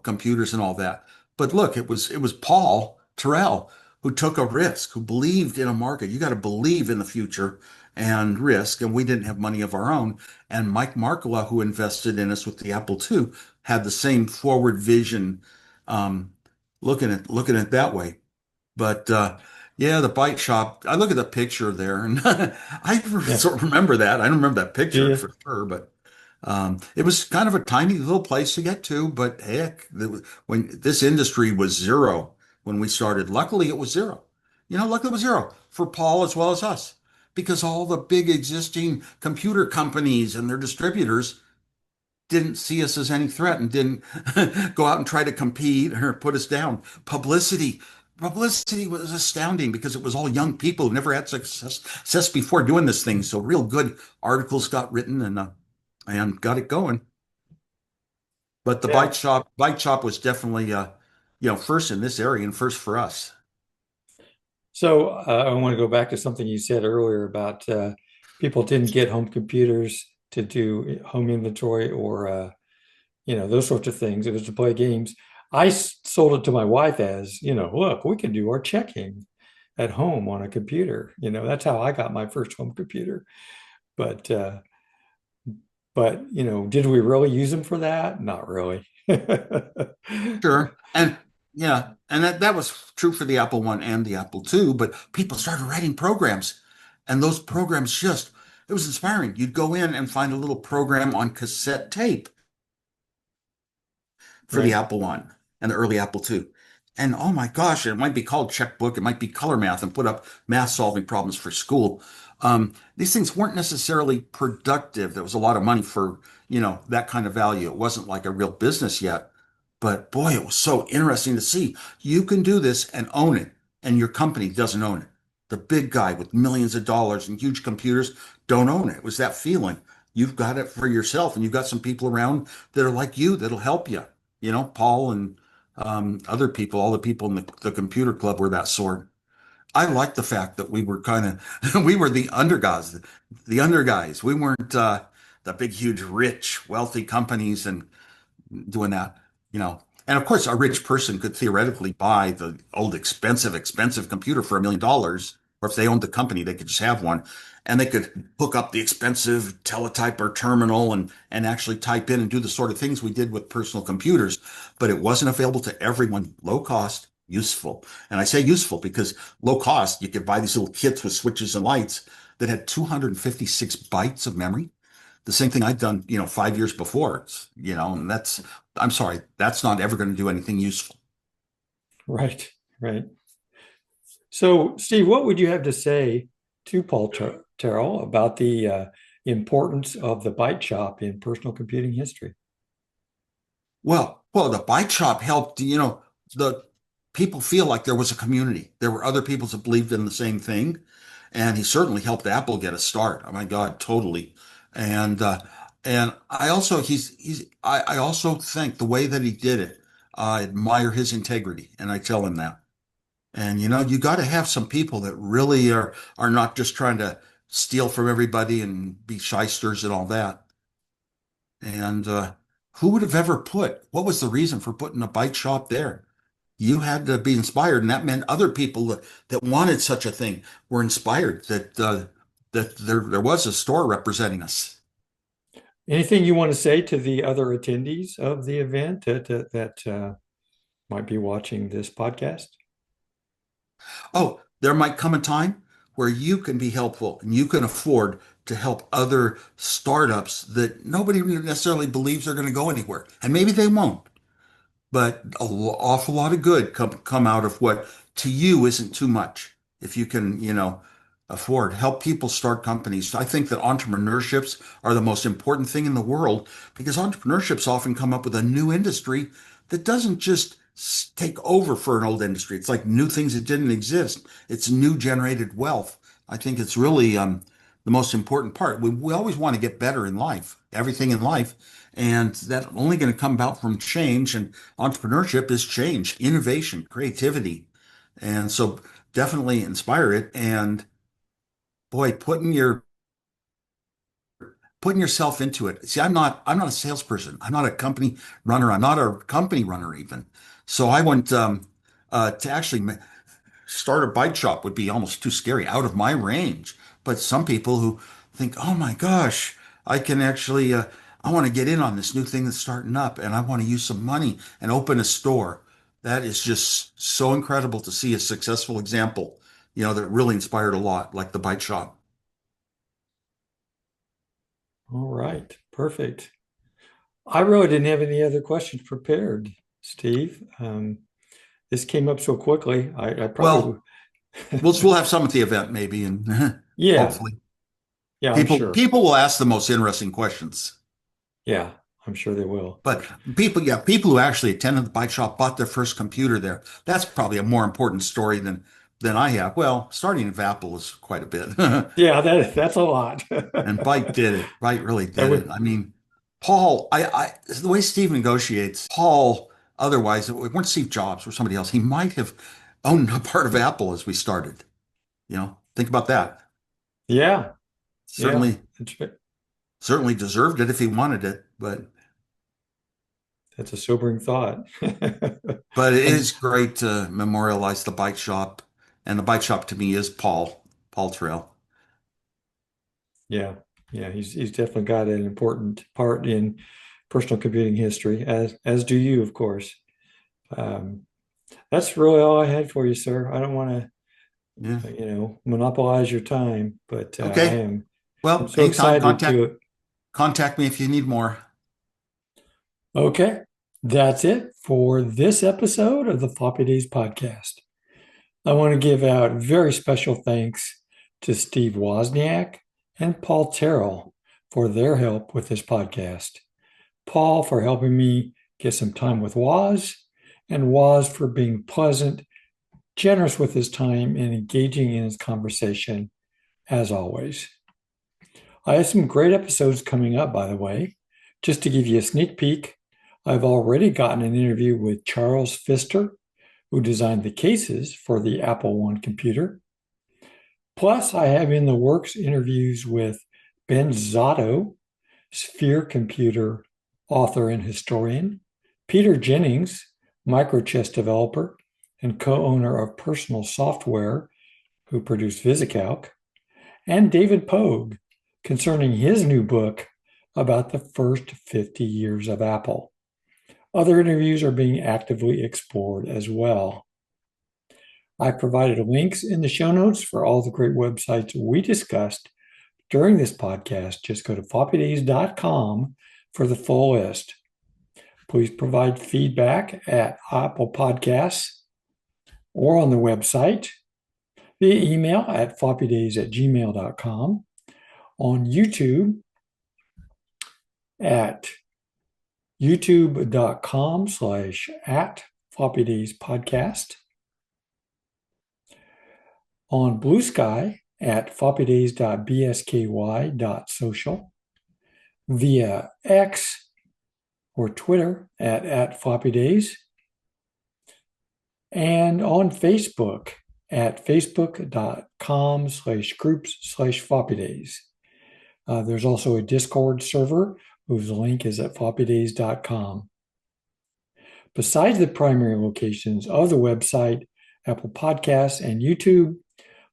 computers and all that. But look, it was Paul Terrell who took a risk, who believed in a market. You got to believe in the future and risk. And we didn't have money of our own. And Mike Markkula, who invested in us with the Apple II, had the same forward vision, looking at it that way. But yeah, the Byte Shop. I look at the picture there, and I sort of remember that. I don't remember that picture for sure, but it was kind of a tiny little place to get to. But heck, when this industry was zero when we started, luckily it was zero. Luckily it was zero for Paul as well as us, because all the big existing computer companies and their distributors didn't see us as any threat and didn't go out and try to compete or put us down. Publicity was astounding because it was all young people who never had success before doing this thing. So real good articles got written and got it going. But the Byte Shop was definitely, first in this area and first for us.
So I want to go back to something you said earlier about people didn't get home computers to do home inventory or, those sorts of things. It was to play games. I sold it to my wife as, look, we can do our checking at home on a computer. That's how I got my first home computer. But did we really use them for that? Not really.
Sure. And yeah, and that was true for the Apple I and the Apple II, but people started writing programs, and those programs just It was inspiring. You'd go in and find a little program on cassette tape for the
Right.
Apple One and the early Apple II. And oh my gosh, it might be called checkbook, it might be color math, and put up math solving problems for school. These things weren't necessarily productive. There was a lot of money for, that kind of value. It wasn't like a real business yet. But boy, it was so interesting to see. You can do this and own it, and your company doesn't own it. The big guy with millions of dollars and huge computers don't own it. It was that feeling. You've got it for yourself, and you've got some people around that are like you that'll help you. Paul and other people, all the people in the computer club were that sort. I like the fact that we were kind of, we were the underguys, the under guys. We weren't the big, huge, rich, wealthy companies and doing that, you know. And of course, a rich person could theoretically buy the old expensive computer for $1 million. Or if they owned the company, they could just have one and they could hook up the expensive teletype or terminal and actually type in and do the sort of things we did with personal computers. But it wasn't available to everyone. Low cost, useful. And I say useful because low cost, you could buy these little kits with switches and lights that had 256 bytes of memory, the same thing I'd done, 5 years before, and I'm sorry, that's not ever going to do anything useful.
Right. Right. So, Steve, what would you have to say to Paul Terrell about the importance of the Byte Shop in personal computing history?
Well, the Byte Shop helped, the people feel like there was a community. There were other people that believed in the same thing. And he certainly helped Apple get a start. Oh my God, totally. And I also I also think the way that he did it, I admire his integrity, and I tell him that. And you got to have some people that really are not just trying to steal from everybody and be shysters and all that. And who would have ever what was the reason for putting a bike shop there? You had to be inspired, and that meant other people that wanted such a thing were inspired that there was a store representing us.
Anything you want to say to the other attendees of the event that might be watching this podcast?
Oh, there might come a time where you can be helpful and you can afford to help other startups that nobody necessarily believes are going to go anywhere, and maybe they won't. But awful lot of good come out of what to you isn't too much. If you can, afford, help people start companies. I think that entrepreneurships are the most important thing in the world because entrepreneurships often come up with a new industry that doesn't just take over for an old industry. It's like new things that didn't exist. It's new generated wealth. I think it's really the most important part. We always want to get better in life, everything in life. And that's only going to come about from change. And entrepreneurship is change, innovation, creativity. And so definitely inspire it. And boy, putting yourself into it. See, I'm not a salesperson. I'm not a company runner. I'm not a company runner even. So I went to actually start a bike shop would be almost too scary, out of my range. But some people who think, oh my gosh, I can actually, I want to get in on this new thing that's starting up and I want to use some money and open a store. That is just so incredible to see a successful example, that really inspired a lot, like the bike shop.
All right. Perfect. I really didn't have any other questions prepared, Steve. This came up so quickly. I probably,
Well, we'll have some at the event maybe, and
yeah,
hopefully
yeah, I'm
people
sure.
people will ask the most interesting questions.
Yeah, I'm sure they will.
But people who actually attended the bike shop bought their first computer there. That's probably a more important story than I have. Well, starting with Apple is quite a bit.
Yeah, that's a lot.
And Byte did it. Byte really
That
did it.
would,
I mean, Paul, the way Steve negotiates, Paul, otherwise, it weren't Steve Jobs or somebody else. He might have owned a part of Apple as we started. Think about that.
yeah, yeah.
Certainly, certainly deserved it if he wanted it,
That's a sobering thought.
but it
And
is great to memorialize the bike shop. And the bike shop to me is Paul Terrell.
yeah, yeah, he's definitely got an important part in personal computing history, as do you, of course. Um, that's really all I had for you, sir. I don't want
Yeah.
to, monopolize your time, but I
Okay.
am
Well,
I'm so
anytime,
excited to.
contact me if you need more.
Okay, that's it for this episode of the Floppy Days podcast. I want to give out very special thanks to Steve Wozniak and Paul Terrell for their help with this podcast. Paul for helping me get some time with Woz, and Woz for being pleasant, generous with his time, and engaging in his conversation, as always. I have some great episodes coming up, by the way. Just to give you a sneak peek, I've already gotten an interview with Charles Pfister, who designed the cases for the Apple I computer. Plus, I have in the works interviews with Ben Zotto, Sphere Computer author and historian, Peter Jennings, microchess developer and co-owner of Personal Software, who produced VisiCalc, and David Pogue, concerning his new book about the first 50 years of Apple. Other interviews are being actively explored as well. I provided links in the show notes for all the great websites we discussed during this podcast. Just go to floppydays.com for the full list. Please provide feedback at Apple Podcasts or on the website, via email at floppydays@gmail.com, on YouTube at youtube.com/@floppydayspodcast, on Blue Sky at floppydays.bsky.social, via X or Twitter at floppydays, and on Facebook at facebook.com/groups/floppydays. There's also a Discord server whose link is at floppydays.com. Besides the primary locations of the website, Apple Podcasts, and YouTube,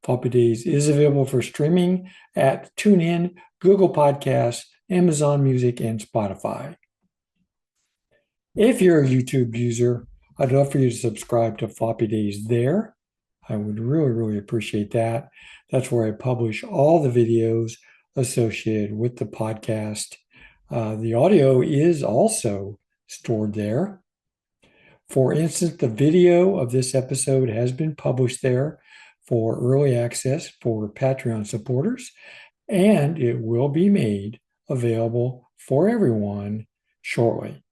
Floppy Days is available for streaming at TuneIn, Google Podcasts, Amazon Music, and Spotify. If you're a YouTube user, I'd love for you to subscribe to Floppy Days there. I would really, really appreciate that. That's where I publish all the videos associated with the podcast. The audio is also stored there. For instance, the video of this episode has been published there for early access for Patreon supporters, and it will be made available for everyone shortly.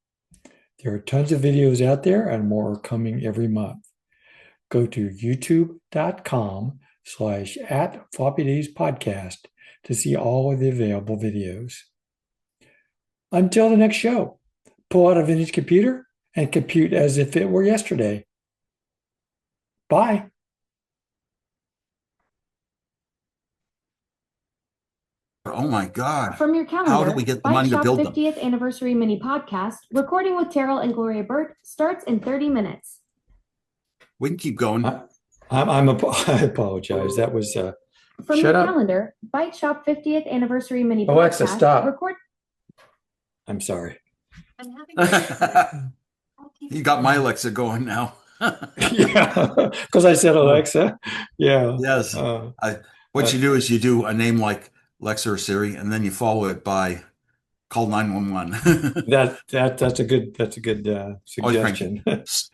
There are tons of videos out there, and more are coming every month. Go to youtube.com/@floppydayspodcast to see all of the available videos. Until the next show, pull out a vintage computer and compute as if it were yesterday. Bye.
Oh my God.
From your calendar,
How do we get the money to
Byte Shop
build them?
50th Anniversary Mini Podcast, recording with Terrell and Gloria Burt, starts in 30 minutes.
We can keep going.
I apologize. That was
From
shut
your
up.
calendar, Byte Shop 50th Anniversary Mini
Alexa,
Podcast,
stop.
record.
I'm sorry.
You got my Alexa going now.
Yeah, because I said Alexa. Yeah.
Yes. What you do is you do a name like Alexa or Siri, and then you follow it by call 911.
That's a good
Always bring
suggestion.